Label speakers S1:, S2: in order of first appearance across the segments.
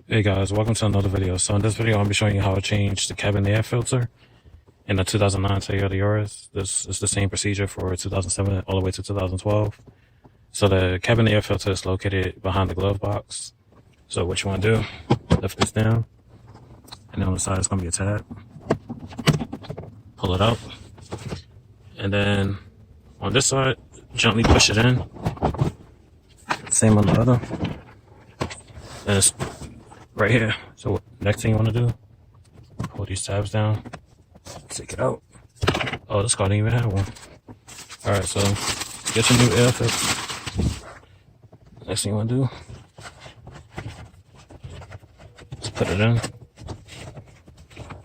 S1: Hey guys, welcome to another video. So in this video, I'll be showing you how to change the cabin air filter in the 2009 Toyota Yaris. This is the same procedure for 2007 all the way to 2012. So the cabin air filter is located behind the glove box. So what you want to do, lift this down, and then on the side it's going to be a tab. Pull it out, and then on this side, gently push it in. Same on the other. And it's right here. So next thing you want to do, pull these tabs down, take it out. Oh, this car didn't even have one. Alright, so get your new air filter. Next thing you want to do, just put it in,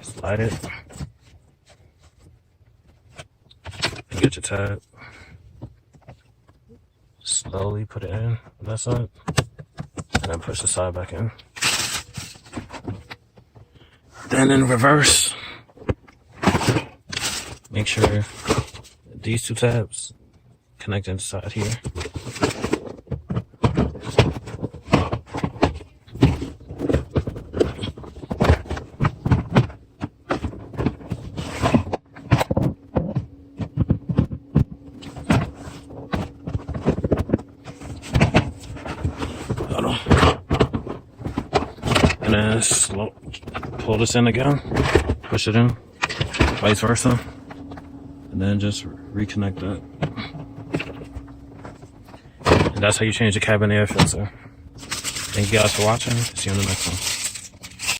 S1: slide it, and get your tab. Slowly put it in on that side, and then push the side back in. Then in reverse, make sure these two tabs connect inside here. Hold on. And then pull this in again, push it in, vice versa, and then just reconnect that. And that's how you change the cabin air filter. Thank you guys for watching. See you in the next one.